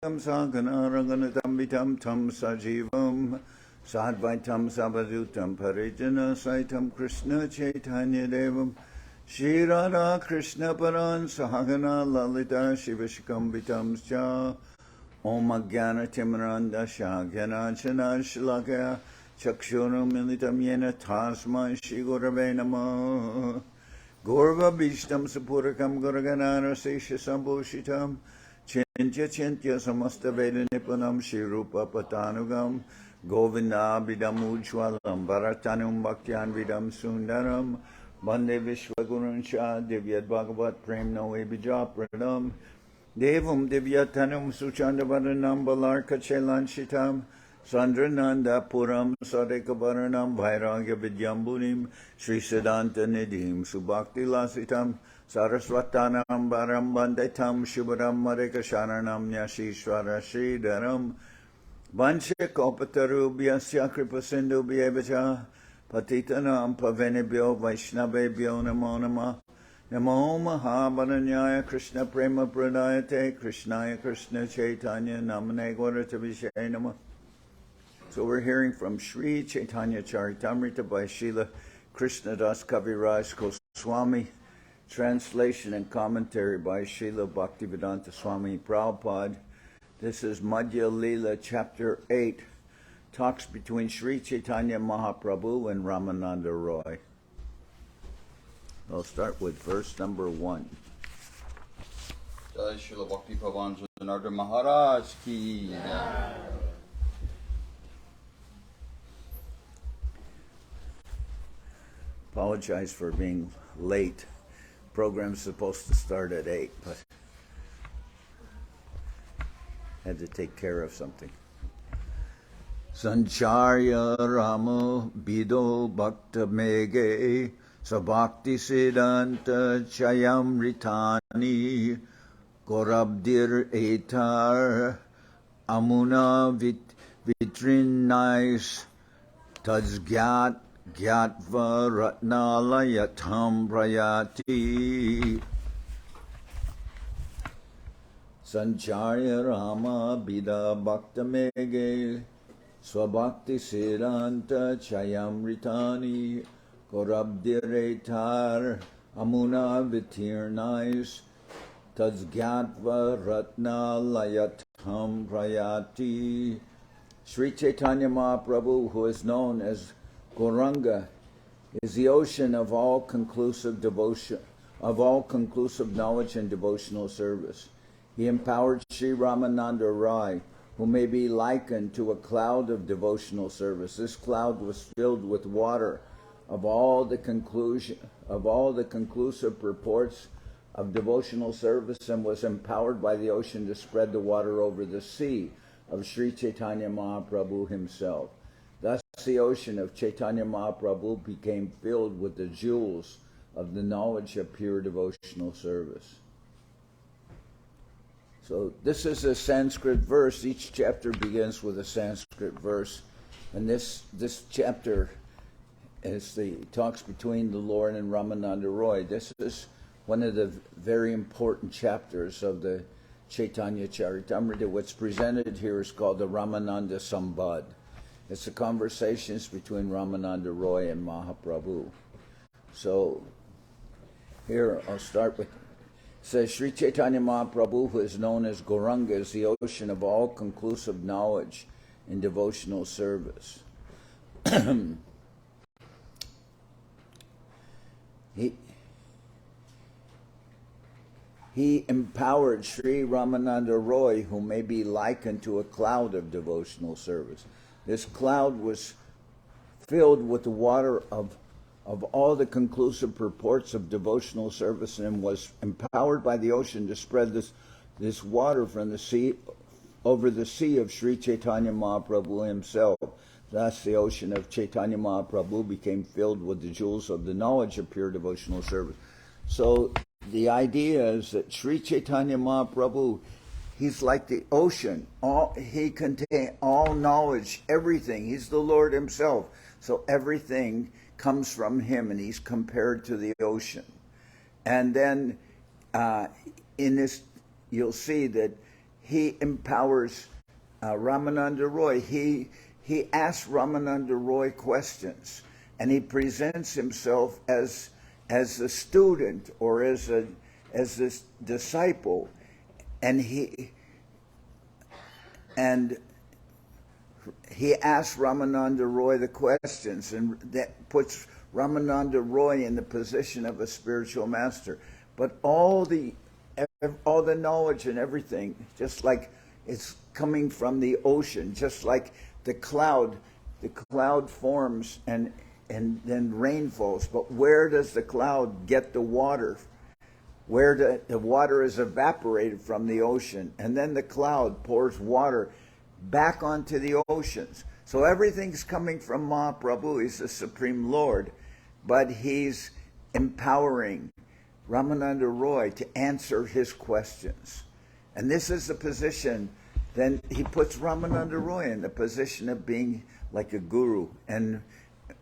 Sagana Ranganatam Vitam Tam Sajivam Sadvaitam Sabadutam Parijana Saitam Krishna Chaitanya Devam Shri Radha Krishna Paran Sahagana Lalita Shivashikam Vitam Scha Om Agyana Timranda Shagyana Chana Shalakaya Chakshuram Militam Yena Tasma Shri Gurave Namah Gorva Bishtam Sapurakam Guraganana Sesha Sambhushitam Chintya Samasta Veda Nipunam Shirupa Patanugam Govinda Vidam Ujwalam Bharatanum Bhaktyan Vidam Sundaram Bande Vishwagurun Shah Divyat Bhagavat Prem Noe Bija Pradam Devam Divyatanum Suchandavaranam Balarka Chelan Sandrananda Puram Sadekabaranam Vairagya Vidyambunim Sri Siddhanta Nidhim Subhakti Lasitam Saraswatanam Baram Bandetam Shubharam Mareka Sharanam Nyashishwara Sridharam Vanche Kopatarubhyasya Kripasindu Bhyevacha Patitanam Pavenebhyo Vaishnavebhyo Namo Namah Namo Mahabharanyaya Krishna Prema Pradayate Krishnaya Krishna Chaitanya Namane Gauratavishe Namah. So we're hearing from Sri Chaitanya Charitamrita by Srila Krishnadas Kaviraj Goswami, translation and commentary by Srila Bhaktivedanta Swami Prabhupad. This is Madhya-lila, chapter 8, talks between Sri Chaitanya Mahaprabhu and Ramananda Raya. I'll start with verse number 1. Jai Srila Bhakti Pavan Janardan Maharaj ki. Yeah. Apologize for being late. Program's supposed to start at 8, but had to take care of something. Sancharya Rama Bido Bhakta Mege Sabhakti Siddhanta Chayamritani Gorabdir Etar Amuna Vitrinais Tazgyat Gyatva Ratnalayatam Prayati Sancharya Rama Bida Bhaktamege Swabhakti Siddhanta Chayamritani Gorabdiretar Amuna Vitirnais Tazgyatva Ratnalayatam Prayati. Sri Chaitanya Mahaprabhu, who is known as Gauranga, is the ocean of all conclusive devotion, of all conclusive knowledge and devotional service. He empowered Sri Ramananda Raya, who may be likened to a cloud of devotional service. This cloud was filled with water of all the conclusive purports of devotional service, and was empowered by the ocean to spread the water over the sea of Sri Chaitanya Mahaprabhu himself. Thus the ocean of Chaitanya Mahaprabhu became filled with the jewels of the knowledge of pure devotional service. So this is a Sanskrit verse. Each chapter begins with a Sanskrit verse, and this chapter is the talks between the Lord and Ramananda Raya. This is one of the very important chapters of the Chaitanya Charitamrita. What's presented here is called the Ramananda Sambad. It's the conversations between Ramananda Raya and Mahaprabhu. So here I'll start with, it says Sri Chaitanya Mahaprabhu, who is known as Gauranga, is the ocean of all conclusive knowledge and devotional service. He empowered Sri Ramananda Raya, who may be likened to a cloud of devotional service. This cloud was filled with the water of all the conclusive purports of devotional service, and was empowered by the ocean to spread this water from the sea over the sea of Sri Chaitanya Mahaprabhu himself. Thus the ocean of Chaitanya Mahaprabhu became filled with the jewels of the knowledge of pure devotional service. So the idea is that Sri Chaitanya Mahaprabhu, he's like the ocean. He contains all knowledge, everything. He's the Lord himself. So everything comes from him, and he's compared to the ocean. And then in this, you'll see that he empowers Ramananda Roy. He asks Ramananda Roy questions, and he presents himself as a student or as a disciple, and he asks Ramananda Roy the questions, and that puts Ramananda Roy in the position of a spiritual master. But all the knowledge and everything, just like it's coming from the ocean, just like the cloud forms and then rain falls. But where does the cloud get the water? Where the water is evaporated from the ocean, and then the cloud pours water back onto the oceans. So everything's coming from Mahaprabhu. He's the Supreme Lord, but he's empowering Ramananda Roy to answer his questions. And this is the position, then he puts Ramananda Roy in the position of being like a guru. And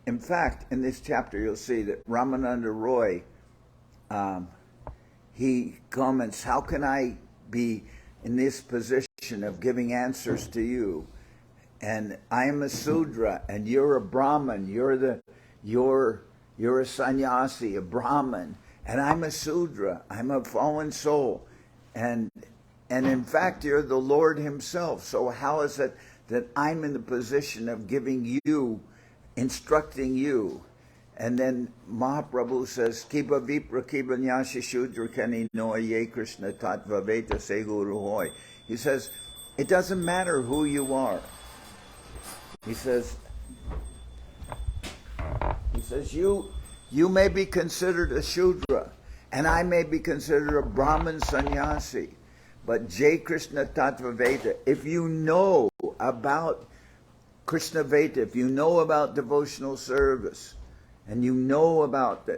in fact, in this chapter, you'll see that Ramananda Roy, he comments, how can I be in this position of giving answers to you? And I am a Sudra, and you're a Brahman. You're a sannyasi, a Brahman, and I'm a Sudra. I'm a fallen soul, and in fact, you're the Lord Himself. So how is it that I'm in the position of giving you, instructing you? And then Mahaprabhu says, Kiba Vipra Kiba Nyashi Shudra Kani Noa Ye Krishna Tattva Veta Seguru Hoy. He says, it doesn't matter who you are. He says, you may be considered a Shudra, and I may be considered a Brahman sannyasi. But Jai Krishna Tattva Veda, if you know about Krishna Veda, if you know about devotional service, and you know about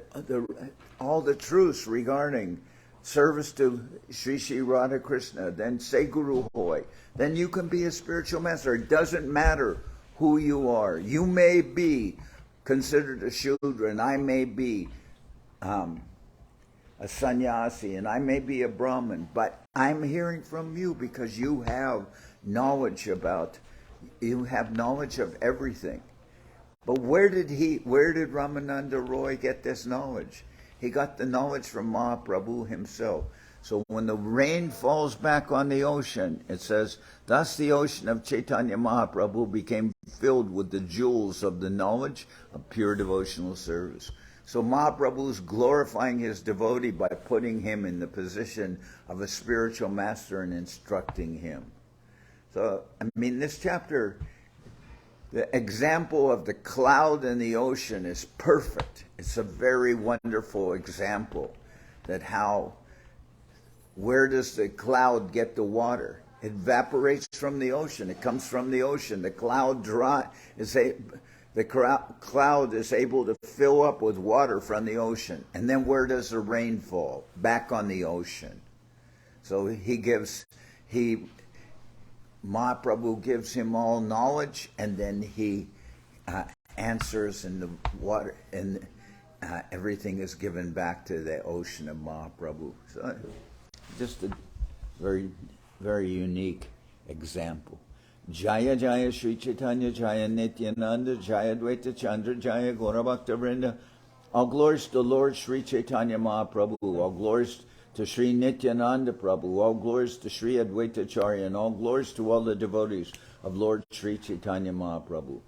all the truths regarding service to Sri Sri Radha Krishna, then say Guru Hoy, then you can be a spiritual master. It doesn't matter who you are. You may be considered a Shudra, and I may be a sannyasi, and I may be a Brahmin, but I'm hearing from you because you have knowledge of everything. But where did Ramananda Roy get this knowledge? He got the knowledge from Mahaprabhu himself. So when the rain falls back on the ocean, it says, thus the ocean of Chaitanya Mahaprabhu became filled with the jewels of the knowledge of pure devotional service. So Mahaprabhu is glorifying his devotee by putting him in the position of a spiritual master and instructing him. So, I mean, this chapter, the example of the cloud and the ocean is perfect. It's a very wonderful example that where does the cloud get the water? It evaporates from the ocean. It comes from the ocean. The cloud cloud is able to fill up with water from the ocean. And then where does the rain fall? Back on the ocean. So Mahaprabhu gives him all knowledge, and then he answers in the water, and everything is given back to the ocean of Mahaprabhu. So just a very, very unique example. Jaya Jaya Sri Chaitanya Jaya Nityananda Jaya Dvaita Chandra Jaya Gaura Bhakta Vrinda. All glories to Lord Sri Chaitanya Mahaprabhu. All glories to Sri Nityananda Prabhu. All glories to Sri Advaita Acharya, and all glories to all the devotees of Lord Sri Chaitanya Mahaprabhu.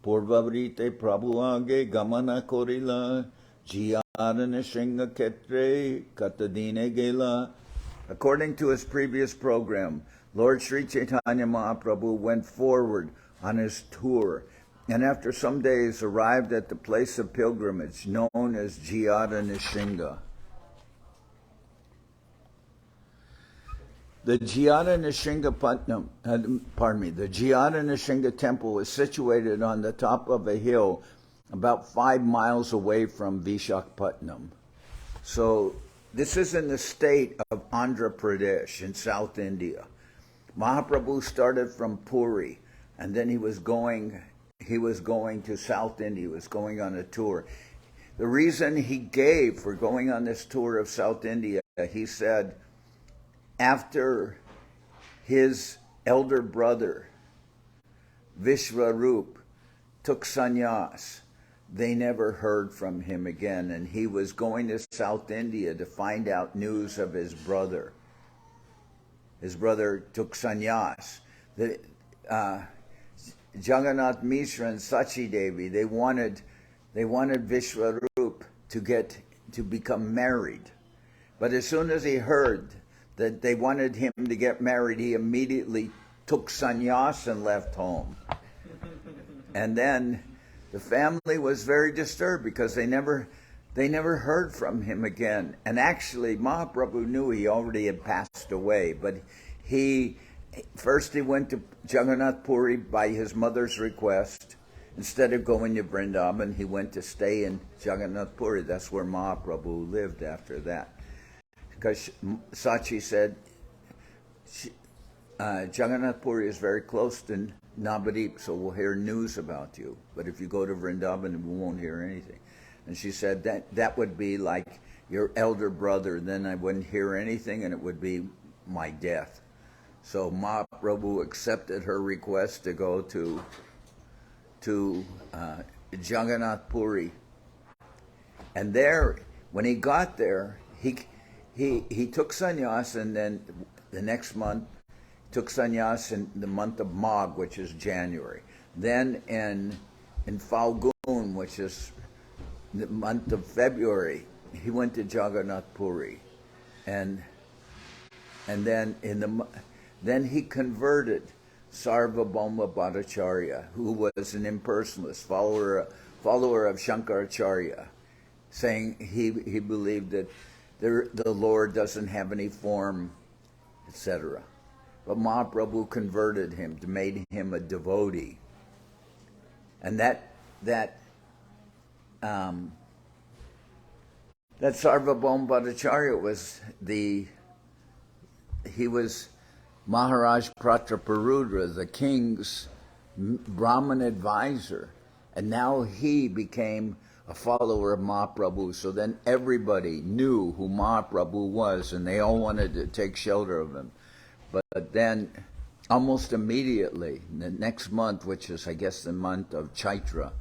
Purvavrite Prabhu Age Gamana Korila Jiyarana Shringa Ketre Katadine Gela. According to his previous program, Lord Sri Chaitanya Mahaprabhu went forward on his tour, and after some days arrived at the place of pilgrimage known as Jiyada Nishinga. The Jiyada Nishinga temple is situated on the top of a hill about 5 miles away from Vishakhapatnam. So this is in the state of Andhra Pradesh in South India. Mahaprabhu started from Puri, and then he was going to South India. He was going on a tour. The reason he gave for going on this tour of South India, he said, after his elder brother, Vishwarup, took sannyas. They never heard from him again, and he was going to South India to find out news of his brother. His brother took sannyas. Jagannath Mishra and Sachi Devi, they wanted Vishwarup to become married. But as soon as he heard that they wanted him to get married, he immediately took sannyas and left home. And then the family was very disturbed because they never heard from him again. And actually, Mahaprabhu knew he already had passed away, but he went to Jagannath Puri by his mother's request. Instead of going to Vrindavan, he went to stay in Jagannath Puri. That's where Mahaprabhu lived after that. Because Sachi said, Jagannath Puri is very close to Navadip, so we'll hear news about you. But if you go to Vrindavan, we won't hear anything. And she said that would be like your elder brother. Then I wouldn't hear anything, and it would be my death. So Mahaprabhu accepted her request to go to Jagannath Puri. And there, when he got there, he took sannyas, and then the next month took sannyas in the month of Magh, which is January. Then in Falgun, which is the month of February, he went to Jagannath Puri, and then then he converted Sarvabhauma Bhattacharya, who was an impersonalist, follower of Shankaracharya, saying he believed that the Lord doesn't have any form, etc. But Mahaprabhu converted him, made him a devotee. And that Sarvabhauma Bhattacharya was Maharaj Prataparudra, the king's Brahmin advisor. And now he became a follower of Mahaprabhu. So then everybody knew who Mahaprabhu was, and they all wanted to take shelter of him. But then, almost immediately, the next month, which is, I guess, the month of Chaitra,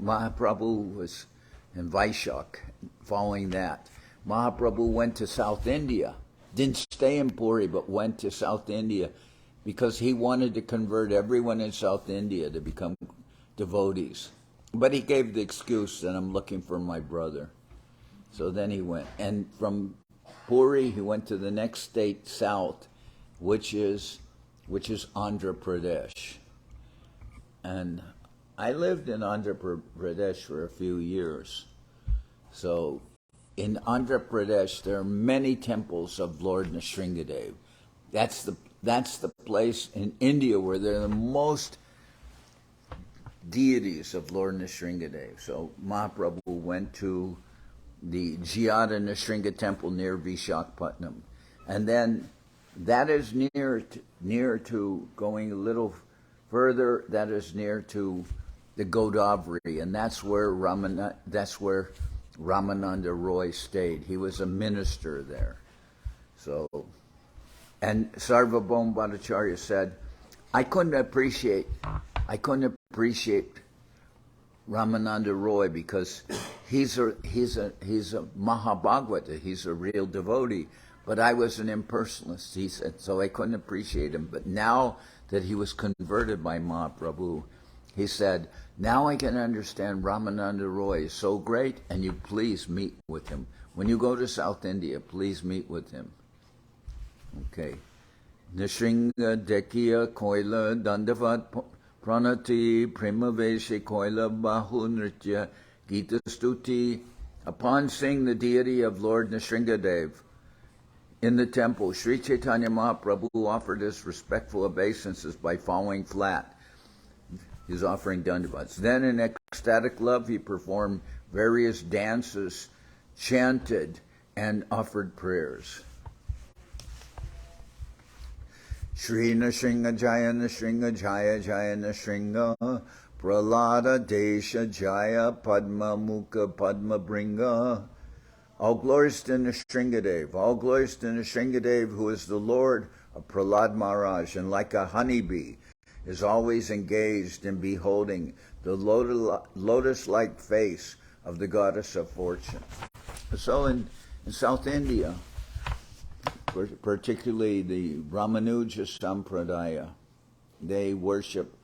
Mahaprabhu was in Vaishak. Following that, Mahaprabhu went to South India. Didn't stay in Puri, but went to South India because he wanted to convert everyone in South India to become devotees. But he gave the excuse that I'm looking for my brother. So then he went. And from Puri, he went to the next state south, which is Andhra Pradesh. And I lived in Andhra Pradesh for a few years. So in Andhra Pradesh, there are many temples of Lord Nrsingadev. That's the place in India where there are the most deities of Lord Nrsingadev. So Mahaprabhu went to the Jiyada Nrsinga temple near Vishakhapatnam. And then that is near to going a little further, that is near to the Godavari, and that's where Ramananda Roy stayed. He was a minister there. So, and Sarvabhauma Bhattacharya said, I couldn't appreciate Ramananda Roy because he's a Mahabhagavata, he's a real devotee, but I was an impersonalist, he said, so I couldn't appreciate him. But now that he was converted by Mahaprabhu, he said, now I can understand Ramananda Roy is so great, and you please meet with him. When you go to South India, please meet with him. Okay. Nrsinga Dekiya Koila Dandavat Pranati Premaveshi Koila Bahu Nritya Gita Stuti. Upon seeing the deity of Lord Nrsingadev in the temple, Sri Chaitanya Mahaprabhu offered his respectful obeisances by falling flat. He was offering dandavats. Then in ecstatic love he performed various dances, chanted, and offered prayers. Shri Nrsinga Jaya Nrsinga Jaya Jaya Nrsinga Pralada Desha Jaya Padma Mukha Padma Bringa. All glories to Nrsingadev. All glories to Nrsingadev, who is the Lord of Prahlad Maharaj, and like a honeybee, is always engaged in beholding the lotus-like face of the goddess of fortune. So in South India, particularly the Ramanuja Sampradaya, they worship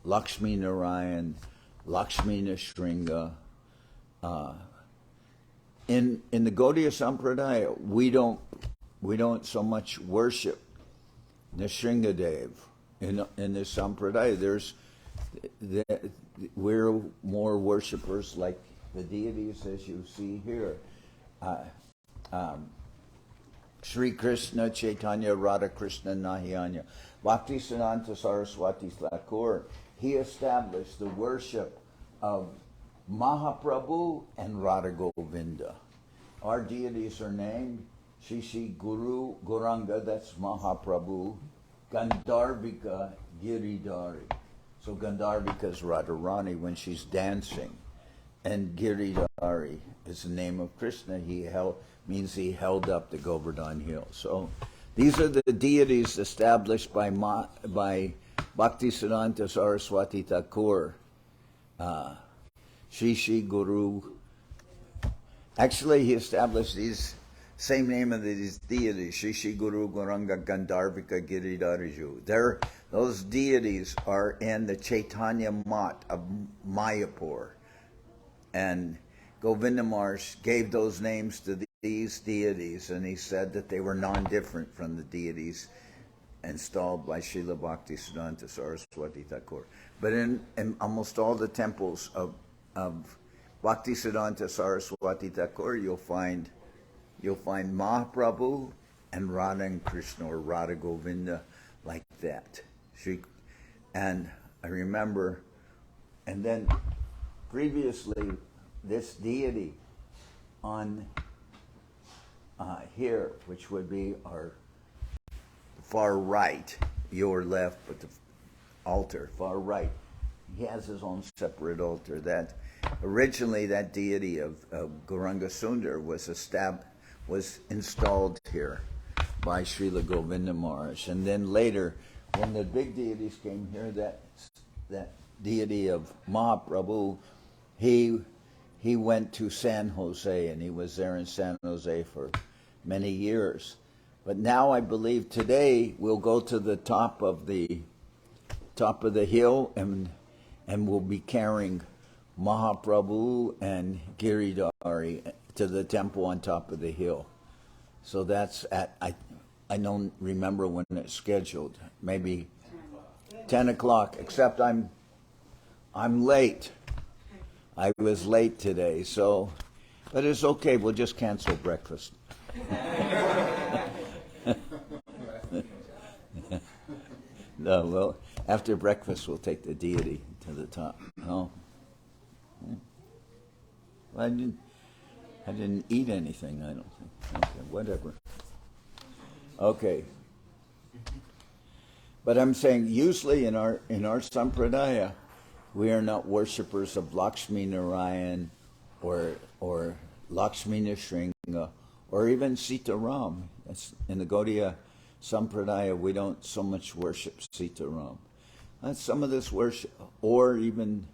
Lakshmi Narayan, Lakshmi Nrsimha. In the Gaudiya Sampradaya, we don't so much worship Nrsimhadev. In this Sampradaya, we're more worshippers like the deities as you see here. Sri Krishna, Chaitanya, Radha Krishna, Nahiyanya. Bhaktisiddhanta Saraswati Thakur, he established the worship of Mahaprabhu and Radha Govinda. Our deities are named Shishi Guru Gauranga, that's Mahaprabhu, Gandharvika Giridhari. So Gandharvika is Radharani when she's dancing, and Giridhari is the name of Krishna. Means he held up the Govardhan Hill. So these are the deities established by Bhaktisiddhanta Saraswati Thakur. Shishi Guru. Actually, he established these same name of these deities, Shishi Guru Gauranga Gandharvika Giridhariju. Those deities are in the Chaitanya Mat of Mayapur. And Govinda Maharaj gave those names to these deities, and he said that they were non-different from the deities installed by Srila Bhaktisiddhanta Saraswati Thakur. But in almost all the temples of Bhaktisiddhanta Saraswati Thakur, you'll find Mahaprabhu and Radha and Krishna, or Radha Govinda, like that. And I remember, and then previously, this deity on here, which would be our far right, your left, but the altar, far right, he has his own separate altar. That originally that deity of Gauranga Sundar was installed here by Srila Govinda Maharaj, and then later, when the big deities came here, that deity of Mahaprabhu, he went to San Jose, and he was there in San Jose for many years. But now I believe today we'll go to the top of the hill, and we'll be carrying Mahaprabhu and Giridhari to the temple on top of the hill. So that's I don't remember when it's scheduled. Maybe 10 o'clock. Except I'm late. I was late today, but it's okay. We'll just cancel breakfast. No, well, after breakfast we'll take the deity to the top. No, well, I didn't eat anything. I don't think. Okay, whatever. Okay. But I'm saying usually in our sampradaya, we are not worshippers of Lakshmi Narayan or Lakshmi Nrsimha or even Sitaram. That's, in the Gaudiya Sampradaya, we don't so much worship Sitaram. Some of this worship, or even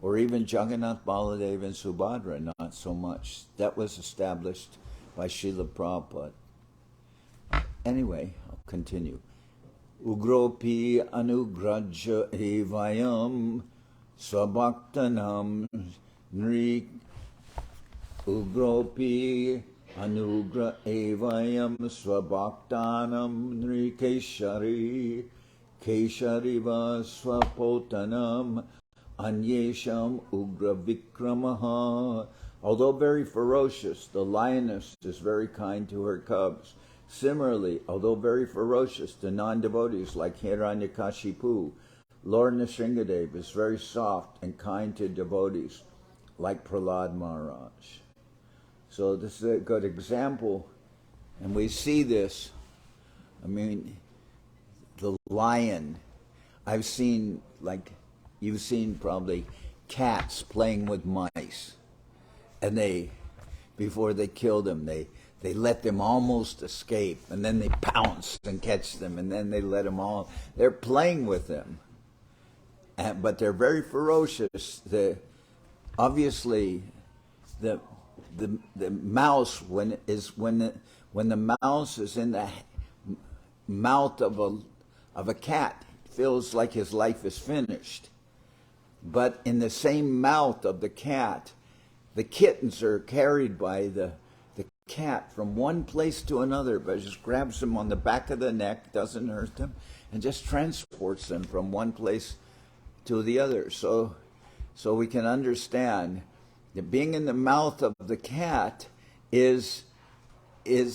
Jagannath, Baladev, and Subhadra, not so much. That was established by Srila Prabhupada. Anyway, I'll continue. Ugropi anugraja evayam swabhaktanam nri. Ugropi anugra evayam swabhaktanam nri keshari. Keshariva swapotanam anyesham ugra vikramaha. Although very ferocious, the lioness is very kind to her cubs. Similarly, although very ferocious to non-devotees like Hiranyakashipu, Lord Nrsimhadev is very soft and kind to devotees like Prahlad Maharaj. So this is a good example, and we see this. I mean, the lion, I've seen, like you've seen probably, cats playing with mice. And before they kill them, they let them almost escape, and then they pounce and catch them, and then they let them all. They're playing with them, but they're very ferocious. Obviously, the mouse when the mouse is in the mouth of a cat, feels like his life is finished. But in the same mouth of the cat, the kittens are carried by the cat from one place to another, but just grabs them on the back of the neck, doesn't hurt them, and just transports them from one place to the other. So we can understand that being in the mouth of the cat is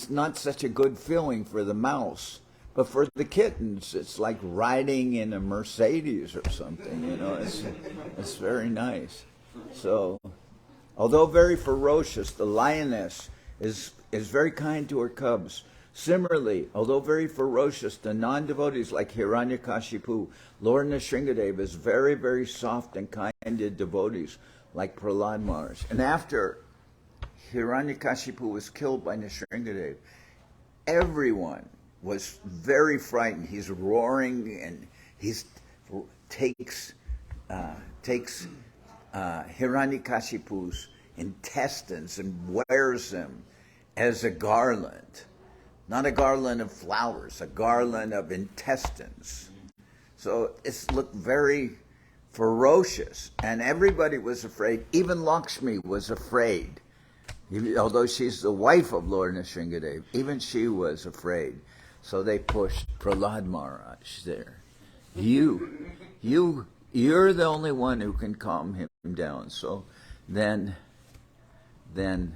not such a good feeling for the mouse. But for the kittens, it's like riding in a Mercedes or something, you know. It's very nice. So, although very ferocious, the lioness is very kind to her cubs. Similarly, although very ferocious, the non-devotees like Hiranyakashipu, Lord Nrsingadev is very, very soft and kind to devotees like Prahlad Maharaj. And after Hiranyakashipu was killed by Nrsingadev, everyone was very frightened. He's roaring, and he takes Hiranyakashipu's intestines and wears them as a garland. Not a garland of flowers, a garland of intestines. So it's looked very ferocious, and everybody was afraid. Even Lakshmi was afraid. Although she's the wife of Lord Nrsingadev, even she was afraid. So they pushed Prahlad Maharaj there. You're the only one who can calm him down. So then they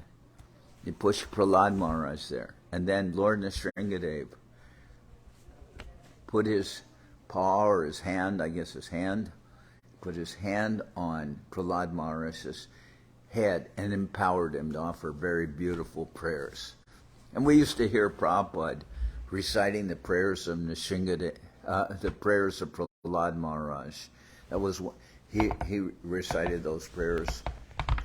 pushed Prahlad Maharaj there. And then Lord Nrsingadev put his paw or his hand, I guess his hand, put his hand on Prahlad Maharaj's head and empowered him to offer very beautiful prayers. And we used to hear Prabhupada reciting the prayers of Nrsingadev, the prayers of Prahlad Maharaj. That was he recited those prayers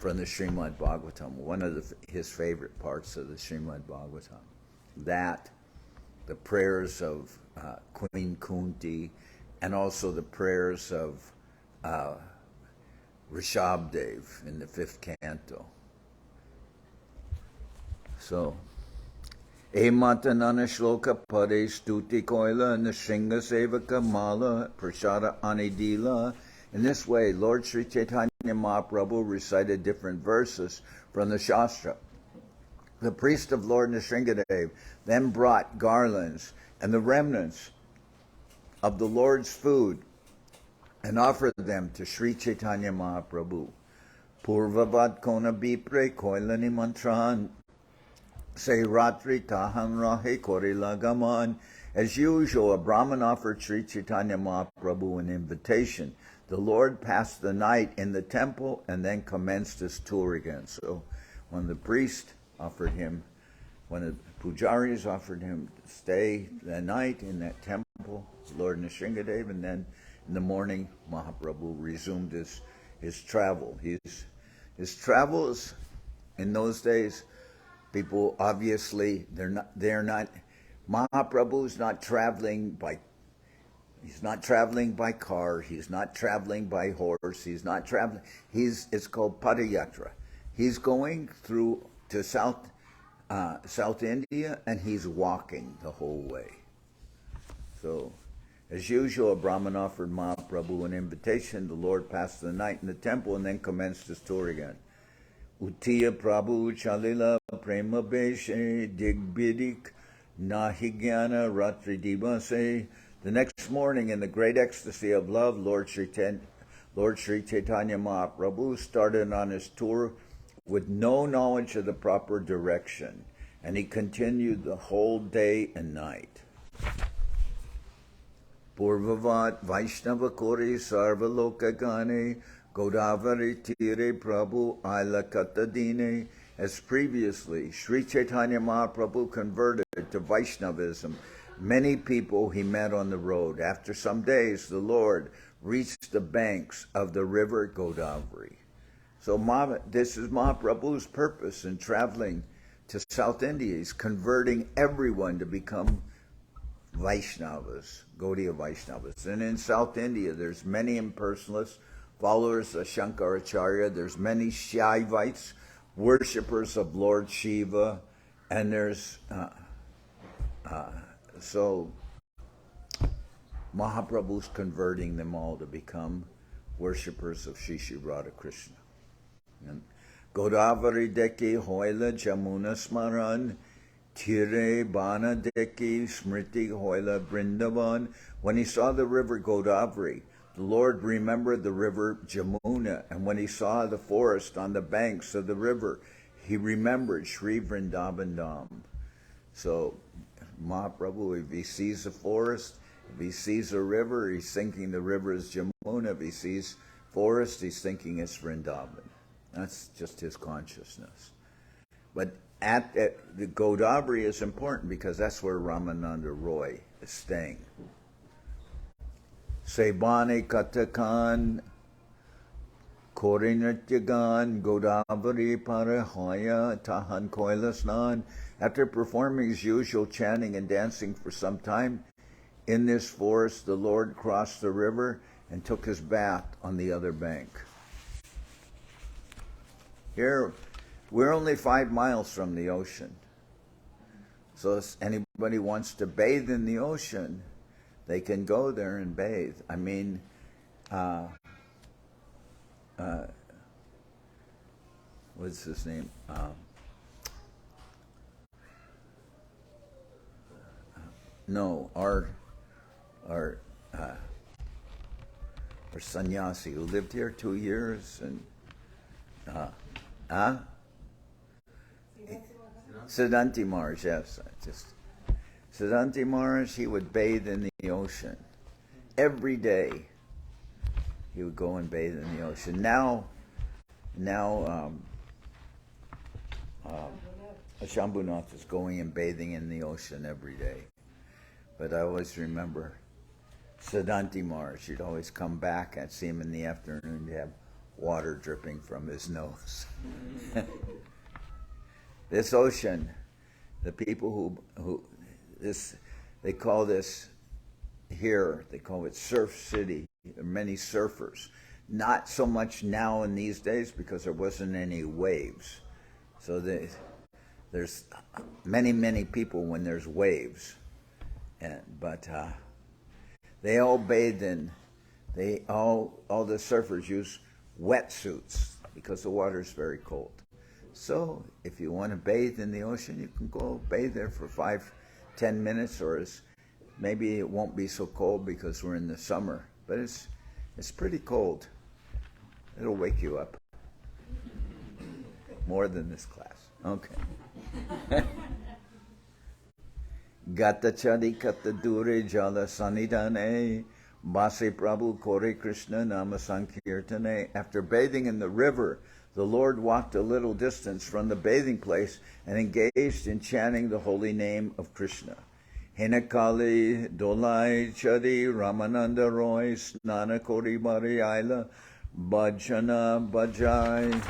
from the Srimad Bhagavatam, one of his favorite parts of the Srimad Bhagavatam. That, the prayers of Queen Kunti, and also the prayers of Rishabdev in the 5th canto. So, Ematanana Shloka Pade Stuti Koila Nrsinga Sevaka Mala Prashada Anidila. In this way, Lord Sri Chaitanya Mahaprabhu recited different verses from the Shastra. The priest of Lord Nrsingadev then brought garlands and the remnants of the Lord's food and offered them to Sri Chaitanya Mahaprabhu. Purvavat kona bipre koilani mantran se ratri tahan rahe korila gaman. As usual, a Brahmin offered Sri Chaitanya Mahaprabhu an invitation. The Lord passed the night in the temple and then commenced his tour again. So when the priest offered him, when the pujaris offered him to stay the night in that temple, Lord Nrsingadev, and then in the morning, Mahaprabhu resumed his travel. His travels in those days, people obviously they're not. Mahaprabhu's not traveling by. He's not traveling by car. He's not traveling by horse. He's not traveling. It's called Padayatra. He's going through to South India, and he's walking the whole way. So, as usual, a Brahmin offered Mahaprabhu an invitation. The Lord passed the night in the temple and then commenced his tour again. Utiya Prabhu Chalila Prema Beshe Digbidik Nahigyana Ratri Divase. The next morning, in the great ecstasy of love, Lord Sri Chaitanya Mahaprabhu started on his tour with no knowledge of the proper direction, and he continued the whole day and night. Purvavat Vaishnava Kori Sarvaloka Gane Godavari Tire Prabhu Ailakata Dine. As previously, Sri Chaitanya Mahaprabhu converted to Vaishnavism many people he met on the road. After some days, the Lord reached the banks of the river Godavari. So this is Mahaprabhu's purpose in traveling to South India. He's converting everyone to become Vaishnavas, Gaudiya Vaishnavas. And in South India, there's many impersonalists, followers of Shankaracharya. There's many Shaivites, worshippers of Lord Shiva, and there's so Mahaprabhu's converting them all to become worshippers of Shri Radha Krishna. And Godavari deki hoila jamuna smaran, tire bana deki smriti hoila brindavan. When he saw the river Godavari, the Lord remembered the river Jamuna, and when he saw the forest on the banks of the river, he remembered Sri Vrindavan Dham. So Mahaprabhu, if he sees a forest, if he sees a river, he's thinking the river is Jamuna. If he sees forest, he's thinking it's Vrindavan. That's just his consciousness. But the Godavari is important because that's where Ramananda Roy is staying. Sebane Katakan Korinatyagan Godavari Parahaya Tahan Koilasnan. After performing his usual chanting and dancing for some time in this forest, the Lord crossed the river and took his bath on the other bank. Here, we're only 5 miles from the ocean. So if anybody wants to bathe in the ocean, they can go there and bathe. I mean, what's his name? No, our sannyasi who lived here 2 years and Siddhanti Maharaj, yes. Siddhanti Maharaj, he would bathe in the ocean. Every day he would go and bathe in the ocean. Now Shambhunath is going and bathing in the ocean every day. But I always remember Siddhanti Maharaj. He'd always come back. I'd see him in the afternoon. He'd have water dripping from his nose. This ocean, the people they call this here, they call it Surf City. There are many surfers. Not so much now in these days because there wasn't any waves. So there's many people when there's waves. But they all bathe in, all the surfers use wetsuits because the water is very cold. So if you want to bathe in the ocean, you can go bathe there for 5-10 minutes, or maybe it won't be so cold because we're in the summer, but it's pretty cold. It'll wake you up more than this class. Okay. Gata chadi kata dure jala sanidane base Prabhu kore Krishna nama sankirtane. After bathing in the river, the Lord walked a little distance from the bathing place and engaged in chanting the holy name of Krishna. Hinakali dolai chadi Ramananda Roy snana kori bari aila bhajana bhajai.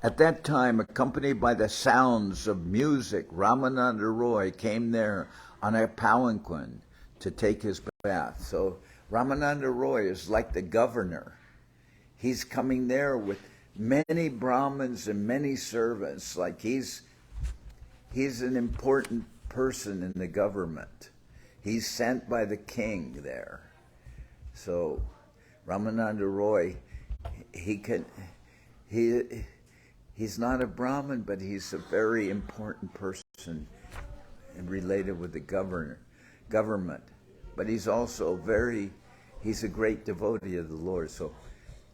At that time, accompanied by the sounds of music, Ramananda Roy came there on a palanquin to take his bath. So Ramananda Roy is like the governor. He's coming there with many Brahmins and many servants. Like he's an important person in the government. He's sent by the king there. So Ramananda Roy, he's not a Brahmin, but he's a very important person and related with the government. But he's also he's a great devotee of the Lord. So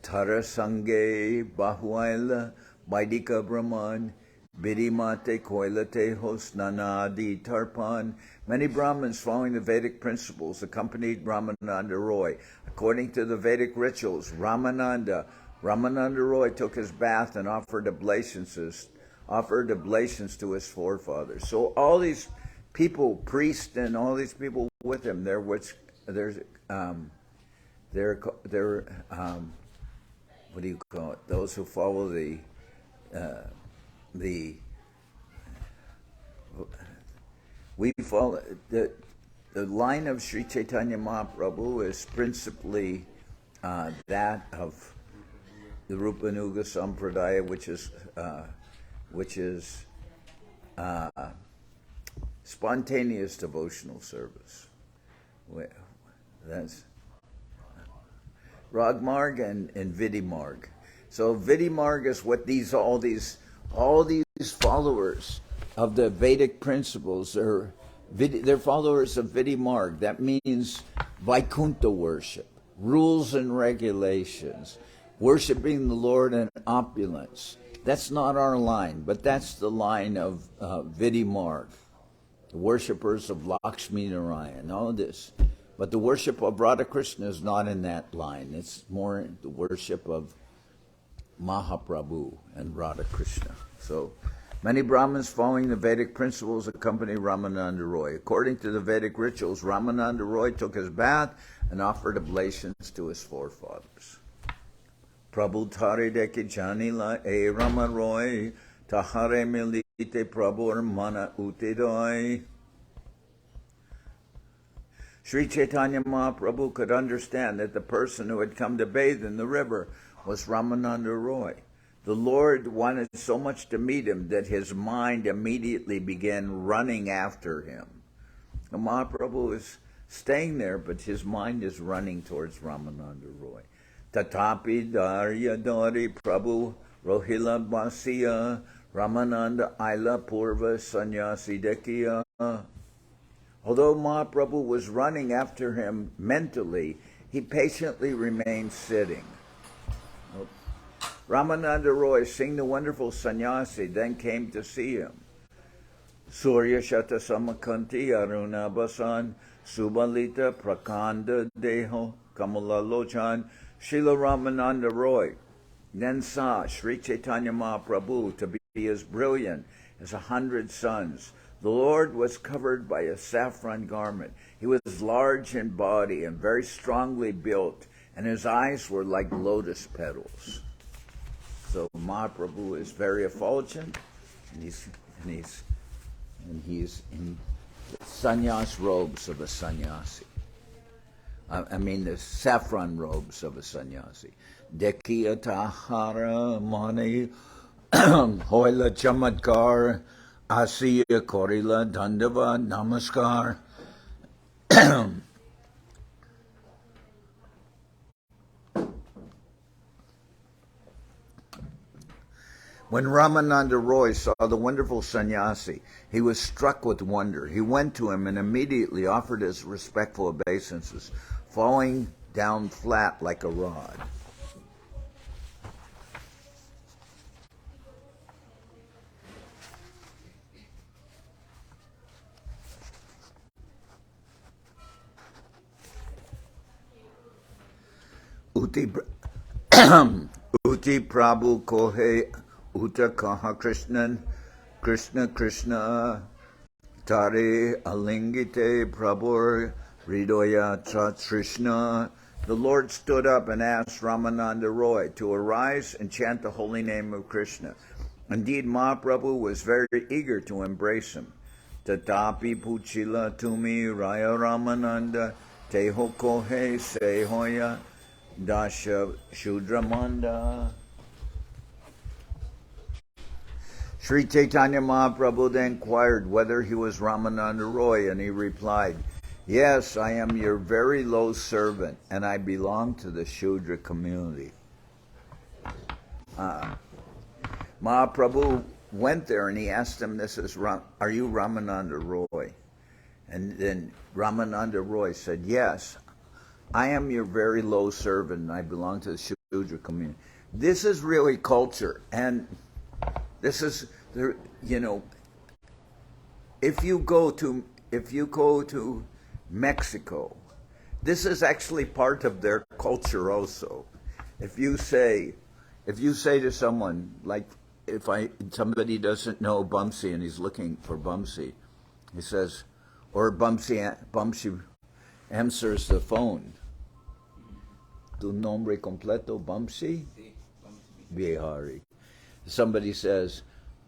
Tara Sange Bahuaila Vaidika Brahman Bidimate Koilate Hosnanadi Tarpan. Many Brahmins following the Vedic principles accompanied Ramananda Roy. According to the Vedic rituals, Ramananda Roy took his bath and offered oblations to his forefathers. So all these people, priests and all these people with him, they're what do you call it? Those who follow the We follow the line of Sri Chaitanya Mahaprabhu is principally that of the Rupanuga Sampradaya, which is spontaneous devotional service. That's Ragmarg and Vidyanagar. So Vidyanagar is what all these followers of the Vedic principles are. They're followers of Vidyanagar. That means Vaikuntha worship, rules and regulations, worshiping the Lord in opulence. That's not our line, but that's the line of Vidyanagar, the worshippers of Lakshmi Narayan, all this. But the worship of Radha Krishna is not in that line. It's more the worship of Mahaprabhu and Radha Krishna. So many Brahmins following the Vedic principles accompany Ramananda Roy. According to the Vedic rituals, Ramananda Roy took his bath and offered oblations to his forefathers. Prabhu Tare Deki Janila E Rama Roy Tahare Milite Prabhu Mana Utidoi. Sri Chaitanya Mahaprabhu could understand that the person who had come to bathe in the river was Ramananda Roy. The Lord wanted so much to meet him that his mind immediately began running after him. The Mahaprabhu is staying there, but his mind is running towards Ramananda Roy. Tatapi Darya Dari Prabhu Rohila Basiya Ramananda Aila Purva Sanyasi Dekiya. Although Mahaprabhu was running after him mentally, he patiently remained sitting. Ramananda Roy, seeing the wonderful sannyasi, then came to see him. Surya Shata Samakanti Aruna Basan Subalita Prakanda Deho Kamala Lochan. Srila Ramananda Roy then saw Sri Chaitanya Mahaprabhu to be as brilliant as 100 suns. The Lord was covered by a saffron garment. He was large in body and very strongly built, and his eyes were like lotus petals. So Mahaprabhu is very effulgent, and he's in sannyas robes of a sannyasi. I mean the saffron robes of a sannyasi. Dekiya tahara mani hoila chamatkar asiya korila dandava namaskar. When Ramananda Roy saw the wonderful sannyasi, he was struck with wonder. He went to him and immediately offered his respectful obeisances, falling down flat like a rod. Uti Prabhu Kohe Uta Kaha Krishna Krishna Tare Alingite Prabhu Hridoya Trishna. The Lord stood up and asked Ramananda Roy to arise and chant the holy name of Krishna. Indeed, Mahaprabhu was very eager to embrace him. Tatapi Puchila Tumi Raya Ramananda Teho Kohe Sehoya Dasha Shudramanda. Sri Chaitanya Mahaprabhu then inquired whether he was Ramananda Roy, and he replied, "Yes, I am your very low servant, and I belong to the Shudra community." Mahaprabhu went there and he asked him, "Are you Ramananda Roy?" And then Ramananda Roy said, "Yes, I am your very low servant, and I belong to the Shudra community." This is really culture, and this is, if you go to Mexico, this is actually part of their culture also. If you say to someone, like somebody doesn't know Bumsy and he's looking for Bumsy, he says, or Bumsy answers the phone. Tu nombre completo, Bumsy? Bihari. Somebody says,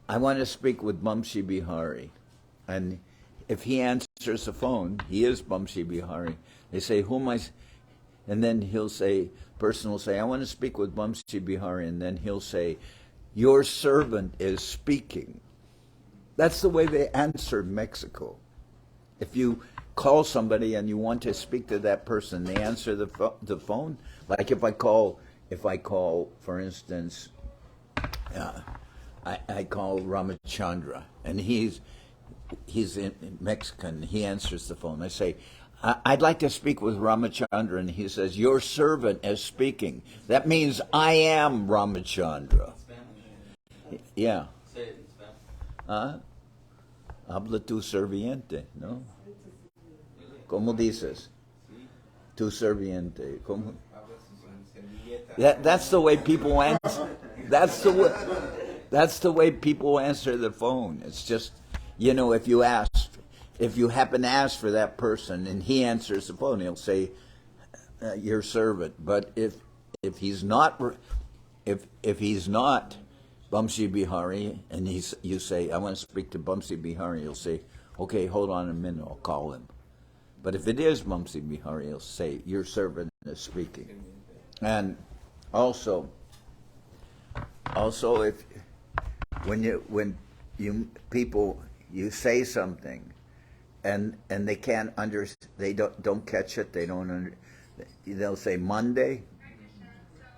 "I want to speak with Bumsy Bihari." And if he answers the phone, he is Bamshi Bihari. They say, who am I? And then he'll say, person will say, I want to speak with Bamshi Bihari. And then he'll say, your servant is speaking. That's the way they answered Mexico. If you call somebody and you want to speak to that person, they answer the phone. Like if I call, for instance, I call Ramachandra, and he's in Mexican. He answers the phone. I say, I'd like to speak with Ramachandra, and he says, your servant is speaking. That means I am Ramachandra. Yeah. Say it in Spanish. Habla tu serviente, ¿no? ¿Cómo dices? Tu serviente. ¿Cómo? That's the way people answer. That's the way people answer the phone. It's just, if you happen to ask for that person and he answers the phone, he'll say, your servant. But if he's not Bamshi Bihari, and you say, I want to speak to Bamshi Bihari, he'll say, okay, hold on a minute, I'll call him. But if it is Bamshi Bihari, he'll say, your servant is speaking. And also, if when you say something, and they can't they don't catch it, they'll say Monday,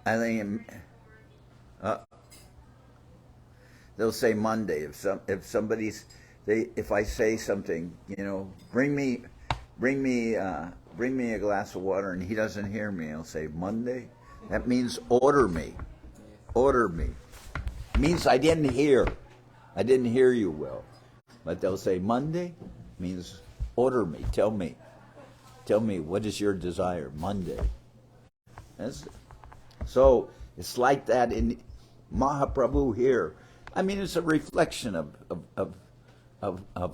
and then they'll say Monday. If I say something, bring me a glass of water, and he doesn't hear me, I'll say Monday. That means order me. Order me. It means I didn't hear you well. But they'll say Monday means order me. Tell me what is your desire. Monday. So it's like that in Mahaprabhu here. I mean, it's a reflection of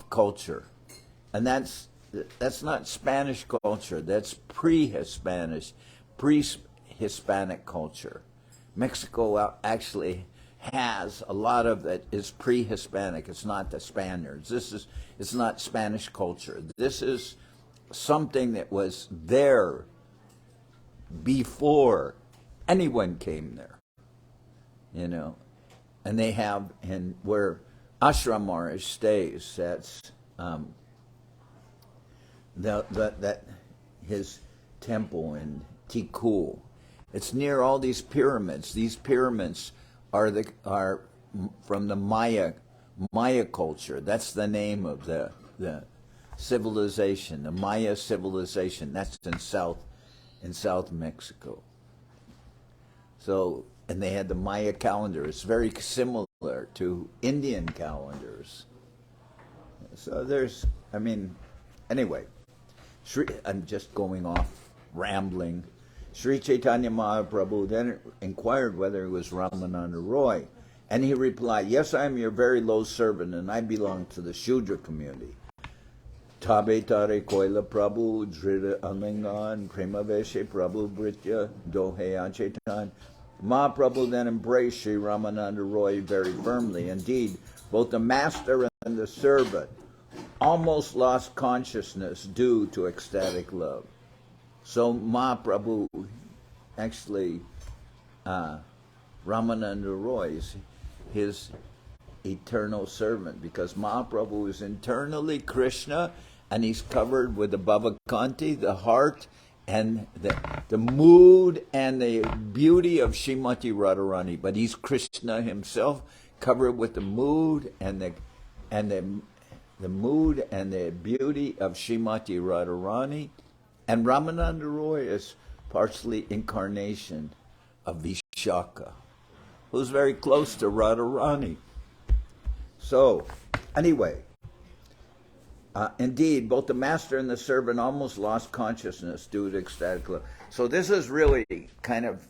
culture, and that's not Spanish culture. That's pre-Hispanic culture. Mexico actually has a lot of that is pre-Hispanic. It's not the Spaniards. It's not Spanish culture. This is something that was there before anyone came there. And they have, and where Ashram Maharaj stays, that's that his temple in Tikul. It's near all these pyramids. These pyramids are from the Maya culture. That's the name of the civilization, the Maya civilization. That's in South Mexico. So, and they had the Maya calendar. It's very similar to Indian calendars. So anyway, I'm just going off, rambling. Sri Chaitanya Mahaprabhu then inquired whether he was Ramananda Roy, and he replied, yes, I am your very low servant, and I belong to the Shudra community. Tabe tare koila Prabhu, drita alingan, prema veshe Prabhu britya, dohe achetan. Mahaprabhu then embraced Sri Ramananda Roy very firmly. Indeed, both the master and the servant almost lost consciousness due to ecstatic love. So Mahaprabhu, actually, Ramananda Roy is his eternal servant, because Mahaprabhu is internally Krishna, and he's covered with the Bhavakanti, the heart, and the mood and the beauty of Srimati Radharani. But he's Krishna himself, covered with the mood and the mood and the beauty of Srimati Radharani. And Ramananda Roy is partially incarnation of Vishaka, who's very close to Radharani. So, anyway, indeed, both the master and the servant almost lost consciousness due to ecstatic love. So this is really kind of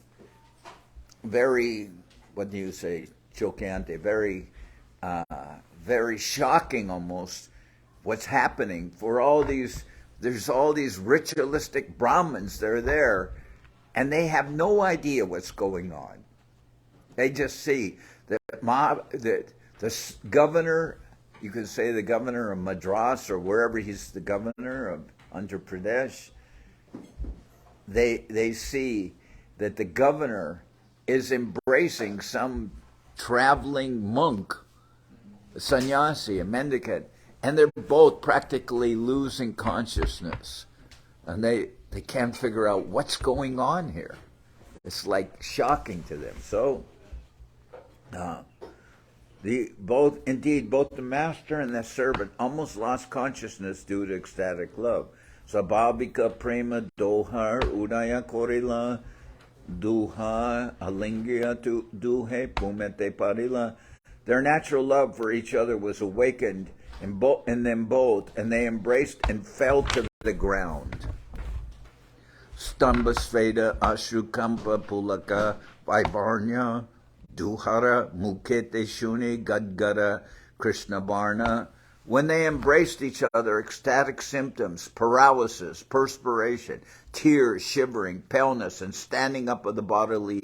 very, what do you say, chocante, very shocking almost, what's happening for all these. There's all these ritualistic Brahmins that are there, and they have no idea what's going on. They just see that the governor you could say the governor of Madras or wherever he's the governor of Andhra Pradesh, they see that the governor is embracing some traveling monk, a sannyasi, a mendicant, and they're both practically losing consciousness. And they can't figure out what's going on here. It's like shocking to them. So, both the master and the servant almost lost consciousness due to ecstatic love. Sabhavika prema dohar udaya korila duha alingya tu duhe pumete parila. Their natural love for each other was awakened in them both, and they embraced and fell to the ground. Stamba Sveda Ashrukampa Pulaka Vaivarnya Duhara Mukete Shuni Gadgara Krishna Barna. When they embraced each other, ecstatic symptoms, paralysis, perspiration, tears, shivering, paleness, and standing up of the bodily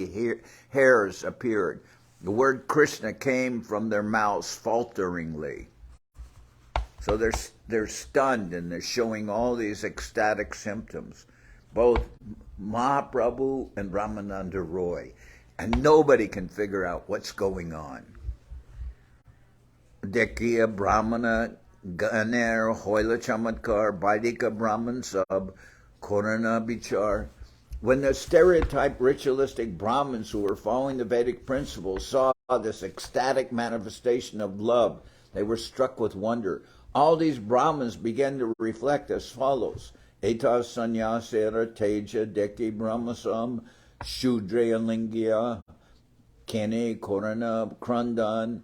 hairs appeared. The word Krishna came from their mouths falteringly. So they're stunned and they're showing all these ecstatic symptoms. Both Mahaprabhu and Ramananda Roy. And nobody can figure out what's going on. Dekhiya Brahmana Ganer Hoila Chamatkar Vaidika Brahman Sab Korana Bichar. When the stereotyped ritualistic Brahmins who were following the Vedic principles saw this ecstatic manifestation of love, they were struck with wonder. All these Brahmins began to reflect as follows. Eta Sanyasera Teja Deki Brahmasam Shudreya Lingya Kene Korana Krandan.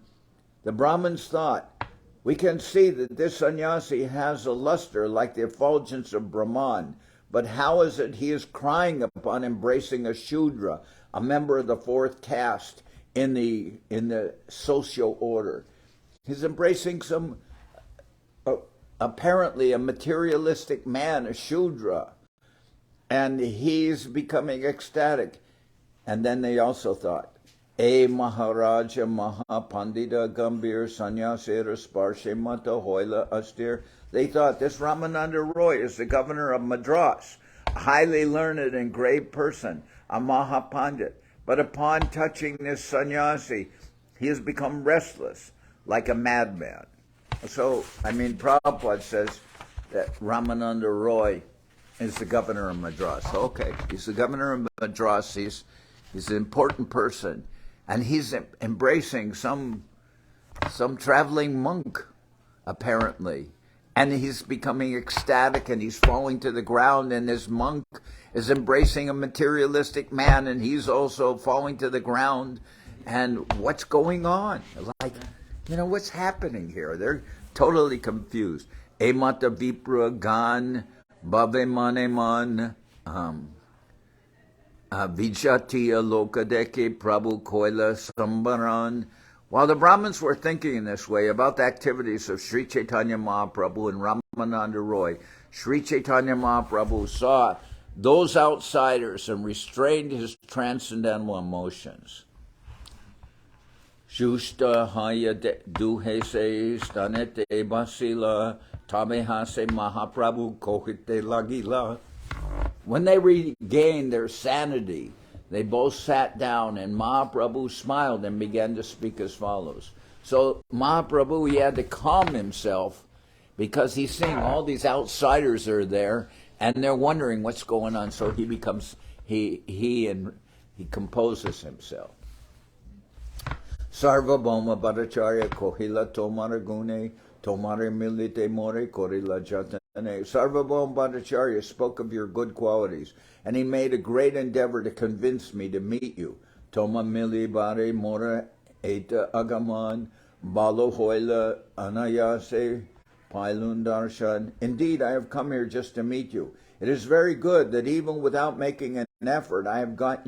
The Brahmins thought, we can see that this sannyasi has a luster like the effulgence of Brahman, but how is it he is crying upon embracing a Shudra, a member of the fourth caste in the social order? He's embracing some apparently a materialistic man, a Shudra, and he's becoming ecstatic. And then they also thought, E Maharaja Mahapandita Gambhir Sanyasera Sparshe Mata Hoila Astir. They thought this Ramananda Roy is the governor of Madras, a highly learned and grave person, a Mahapandit. But upon touching this sannyasi, he has become restless, like a madman. So, Prabhupada says that Ramananda Roy is the governor of Madras. Okay, he's the governor of Madras. He's an important person, and he's embracing some traveling monk, apparently, and he's becoming ecstatic, and he's falling to the ground, and this monk is embracing a materialistic man, and he's also falling to the ground. And what's going on? Like, what's happening here? They're totally confused. Emata Vipra Gan Bhave Maneman Vijatiya Lokadeke Prabhu Koila Sambaran. While the Brahmins were thinking in this way about the activities of Sri Chaitanya Mahaprabhu and Ramananda Roy, Sri Chaitanya Mahaprabhu saw those outsiders and restrained his transcendental emotions. Shushta haya duhese stanete basila tamehase Mahaprabhu kohite lagila. When they regained their sanity, they both sat down, and Mahaprabhu smiled and began to speak as follows. So Mahaprabhu, he had to calm himself because he's seeing all these outsiders are there, and they're wondering what's going on. So he composes himself. Sarvabhauma Bhattacharya Kohila Tomara Gune Tomare Milite More Korila Jatane. Sarvabhauma Bhattacharya spoke of your good qualities, and he made a great endeavor to convince me to meet you. Toma Mili Bare Mora Eta Agaman Balo Hoila Anayase Pailun Darshan. Indeed, I have come here just to meet you. It is very good that even without making an effort, I have got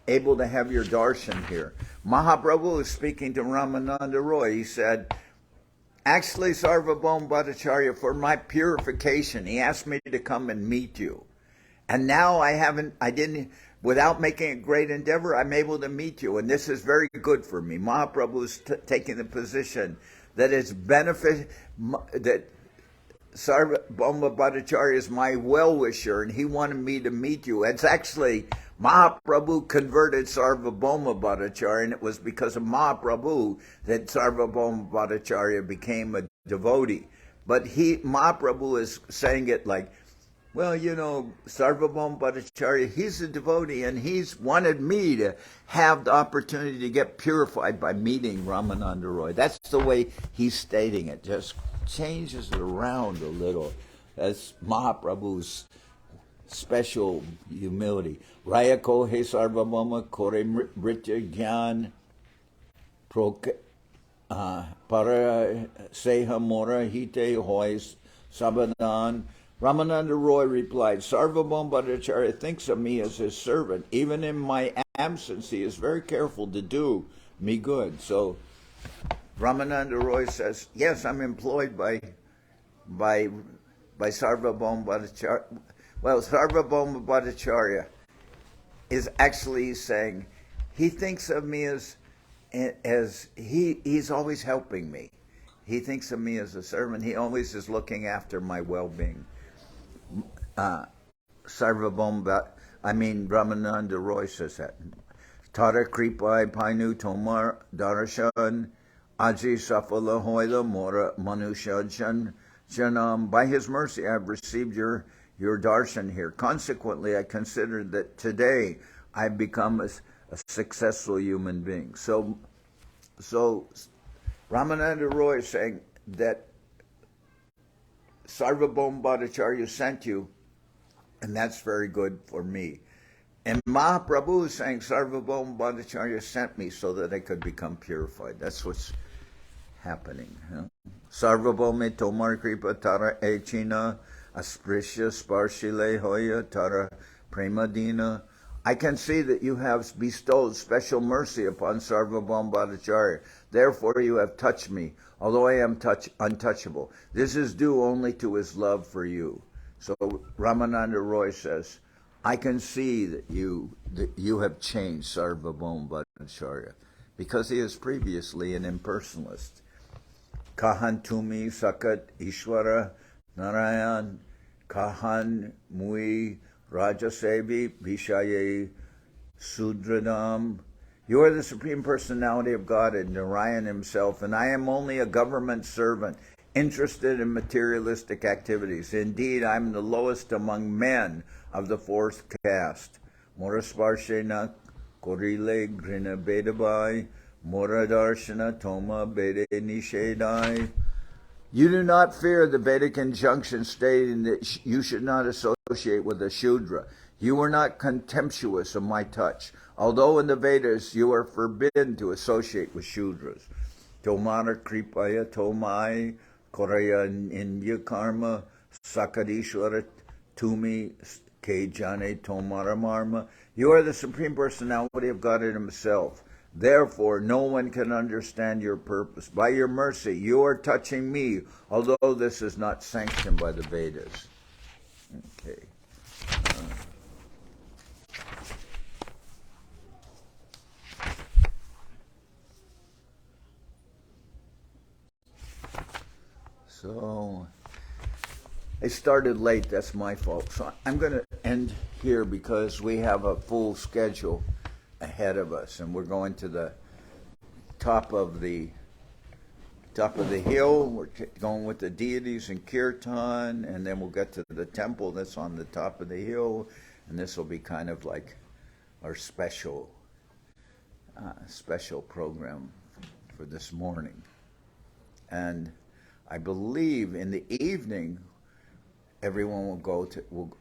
able to have your darshan here. Mahaprabhu is speaking to Ramananda Roy. He said, actually, Sarvabhauma Bhattacharya, for my purification, he asked me to come and meet you. And now without making a great endeavor, I'm able to meet you. And this is very good for me. Mahaprabhu is taking the position that it's benefit, that Sarvabhauma Bhattacharya is my well-wisher, and he wanted me to meet you. It's actually Mahaprabhu converted Sarvabhauma Bhattacharya, and it was because of Mahaprabhu that Sarvabhauma Bhattacharya became a devotee. But Mahaprabhu is saying it like, well, you know, Sarvabhauma Bhattacharya, he's a devotee, and he's wanted me to have the opportunity to get purified by meeting Ramananda Roy. That's the way he's stating it. Just changes it around a little. That's Mahaprabhu's special humility. Raya ko he Sarvabhauma kore mritya gyan para seha mora hite hois sabadan. Ramananda Roy replied, Sarvabhauma Bhattacharya thinks of me as his servant. Even in my absence, he is very careful to do me good. So Ramananda Roy says, yes, I'm employed by Sarvabhauma Bhattacharya. Well, Sarvabhauma Bhattacharya is actually saying he thinks of me as he's always helping me. He thinks of me as a servant. He always is looking after my well-being. Ramananda Roy says that. Tara kripai painu tomar darashan aji safala hoila mora manushajan janam. By his mercy I have received your darshan here. Consequently, I consider that today I've become a successful human being. So Ramananda Roy is saying that Sarvabhauma Bhattacharya sent you, and that's very good for me. And Mahaprabhu is saying Sarvabhauma Bhattacharya sent me so that I could become purified. That's what's happening. Sarvabhauma tomar kripa tara echina asprishya sparshile hoya tara premadina. I can see that you have bestowed special mercy upon Sarvabhauma Bhattacharya. Therefore you have touched me, although I am untouchable. This is due only to his love for you. So Ramananda Roy says, I can see that you have changed Sarvabhauma Bhattacharya, because he is previously an impersonalist. Kahan tumi sakat Ishwara Narayan Kahan mui Rajasevi Vishaye Sudradam. You are the Supreme Personality of God and Narayan himself, and I am only a government servant interested in materialistic activities. Indeed, I am the lowest among men of the fourth caste. Morasparshena Korile Grina Bedabai Moradarshana Toma Bede Nishedai. You do not fear the Vedic injunction stating that you should not associate with a Shudra. You are not contemptuous of my touch, although in the Vedas you are forbidden to associate with Shudras. Tomara Kripaya Tomai Koraya Indya Karma Sakadishwara Tumi Kejane Tomara Marma. You are the Supreme Personality of God in himself. Therefore, no one can understand your purpose. By your mercy, you are touching me, although this is not sanctioned by the Vedas. Okay. So, I started late. That's my fault. So I'm going to end here because we have a full schedule ahead of us, and we're going to the top of the hill. We're going with the deities in kirtan, and then we'll get to the temple that's on the top of the hill, and this will be kind of like our special program for this morning. And I believe in the evening everyone will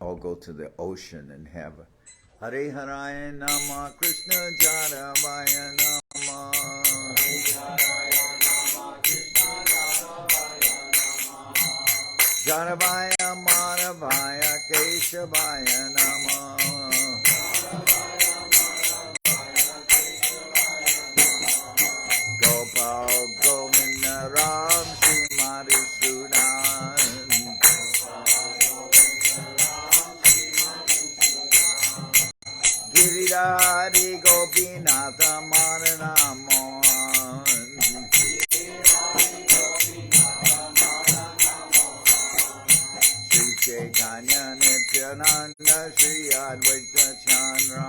all go to the ocean and have a Hare Haraya Nama Krishna Jaravaya Nama Jaravaya Maravaya Keshavaya Nama Gopal Govinda Ram Sri Madhusudan Giri Giridhari Gopinatha Maranamon Sri Chaitanya Nityananda Sri Advaita Chandra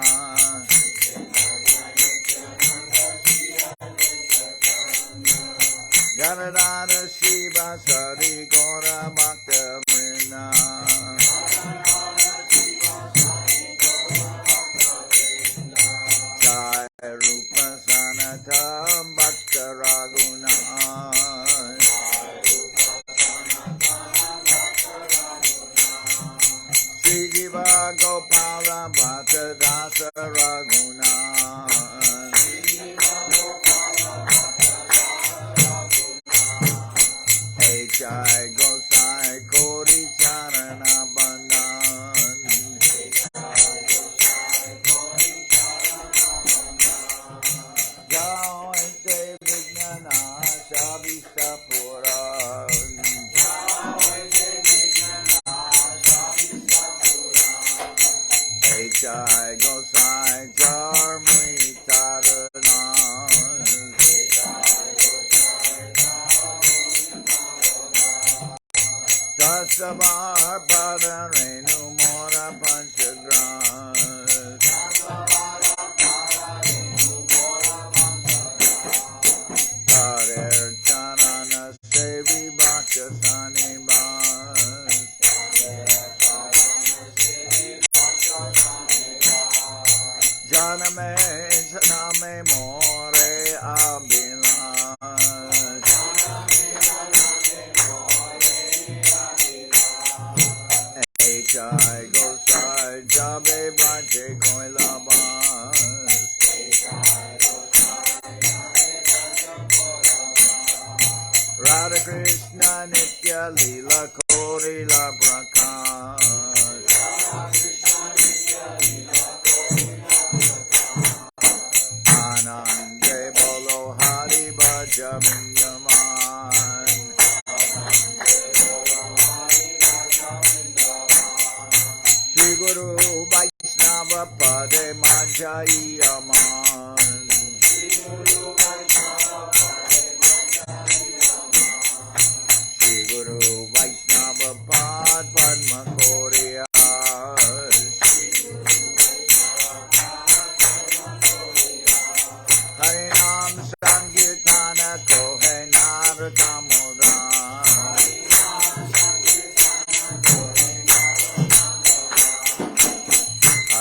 Janardan Seva Sari Gora Bhaktivedanta Rupa Sanata Bhakta Raguna Sri Jiva Gopala Bhakta Dasa Raguna Jai Gosai Kori Charana Bandhan Jai Te Vidyanagar Visapura Jai Gosai Jarmui Tarana Tasavar Pada Renu Mora Panchagras Harer Charana Sevi Bhakta Sanibas Janame Saname More Abhilash Jai Gosai Jabe Bhaje Koilabas Radha Krishna Nitya Lila Korila Prakash Anande Bolo Hari Bhaja Vinyaman Guru Vaishnava Pade Majai Aman Shri Guru Vaishnava Pad Padma Korea Harinam Sankirtana Kohe Naratamudra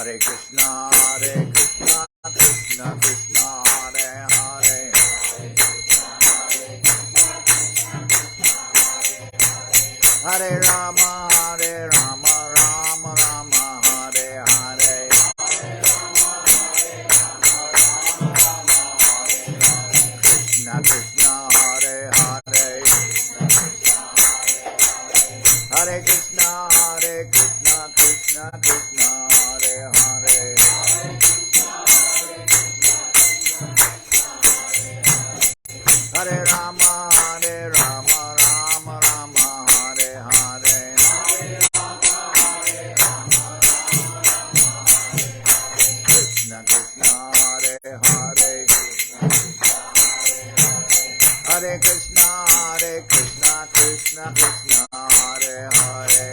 Hare Krishna, Krishna Krishna, Hare Hare, Hare Rama, Rama Rama, Hare Hare, Krishna Krishna, Hare Hare, Hare Krishna, Krishna Krishna, Hare Hare. Hare Rama, Rama Rama, Hare Hare. Krishna Krishna, Hare Hare. Hare Krishna, Krishna Krishna, Hare Hare.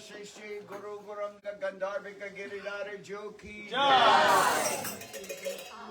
Shri Shri Guru Guranga Gandharvika Giridhara Jo ki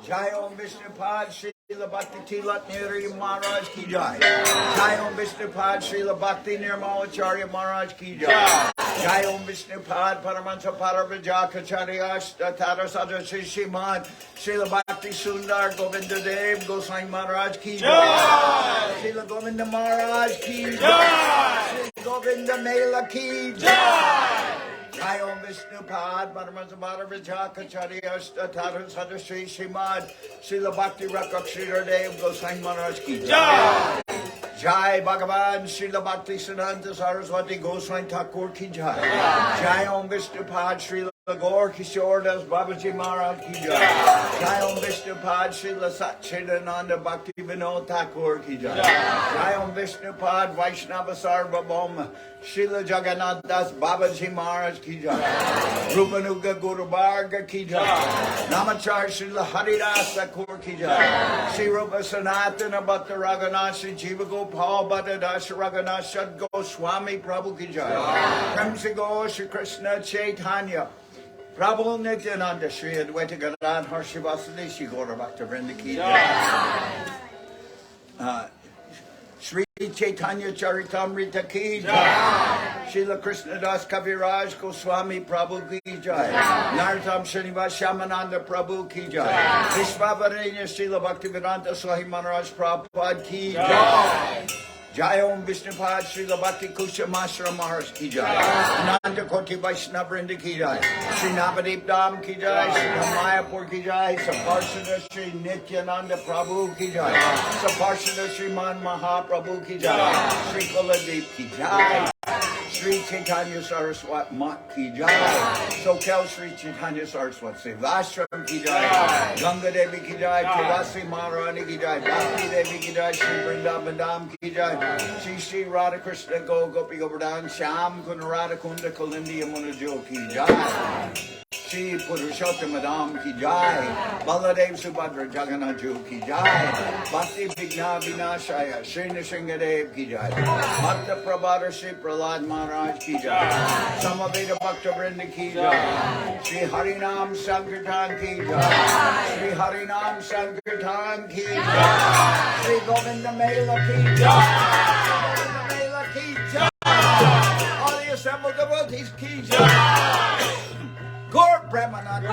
Jai Om Vishnupad Srila Bhakti Tilat Niri Maharaj ki Jai. Jai Om Vishnupad Srila Bhakti Nirmalacharya Maharaj ki Jai. Jai Om Vishnupad Paramahansa Paravajakacharya Tara Sadra Shri Srimad Srila Bhakti Sundar Govinda Dev Goswami Maharaj ki Jai. Srila Govinda Maharaj ki Jai. Srila Govinda Mela ki Jai. Jai Om Vishnupad Paramahansa Paravajakacharya Tara Sadra Shri Srimad Srila Bhakti Rakak Sridhar Dev Goswami Maharaj ki Jai. Jai Bhagavan Srila Bhakti Siddhanta Saraswati Goswami Thakur ki Jai. Jai Om Vishnupad Srila Gaur Kishore Das Babaji Maharaj ki Jai. Jai Om Vishnupad Srila Satchidananda Bhakti Vinod Thakur ki Jai. Jai Om Vishnupad Vaishnava Sarvabhauma Srila Jagannath Das Babaji Maharaj ki Jai. Rupanuga Guru Bharga ki Jai. Namachar Srila Haridas Thakur ki Jai. Sri Rupa Sanatana Bhakta Raghunath Sri Jiva Gopal Bhatta Das Raghunath Sad Goswami Prabhu ki Jai. Prem Se Go Sri Krishna Chaitanya Prabhu Nityananda Sri Advaita Gadadhar Shivasadi Sri Gaura Bhaktivedanta ki Jai. Sri Chaitanya Charitamrita ki Jai. Srila Krishnadas Kaviraj Goswami Prabhu ki Jai. Nartam Srinivas Shamananda Prabhu ki Jai. Vishvavarenya Srila Bhaktivedanta Swami Maharaj Prabhupad ki Jai. Jai Om Vishnupad Srila Bhakti Kusha Ashram Maharaj ki Jai. Ananda Koti Vaishnava Vrinda ki Jai. Sri Navadip Dham ki Jai. Sri Mayapur ki Jai. Saparshada Sri Nityananda Prabhu ki Jai. Saparshada Sriman Mahaprabhu ki Jai. Sri Kuladeep ki Jai. Sri Chaitanya Saraswat Mat ki Jai. Soquel Sri Chaitanya Saraswat Seva Ashram ki Jai. Ganga Devi ki Jai. Tulasi Maharani ki Jai. Bhakti Devi ki Jai. Sri Vrindavan Dham ki Jai. Sri Sri Radha Krishna Go Gopi Govardhan Sham Kunda Radha Kunda Kalindi Yamuna Jo ki Jai. Sri Purushottam Madam ki Jai. Baladev Subhadra Jagannath Jo ki Jai. Bhakti Vigna Vinashaya Sri Nisringadev ki Jai. Bhakta Prabhata Sri Prahlad Maharaj ki Jai. Samaveda Bhakta Vrinda ki Jai. Sri Harinam Sankirtan ki Jai. Sri Harinam Sankirtan ki Jai. Sri Govinda Mela ki Jai. Govinda Mela ki Jai. All the assembled devotees ki Jai. Gaur Brahmananda.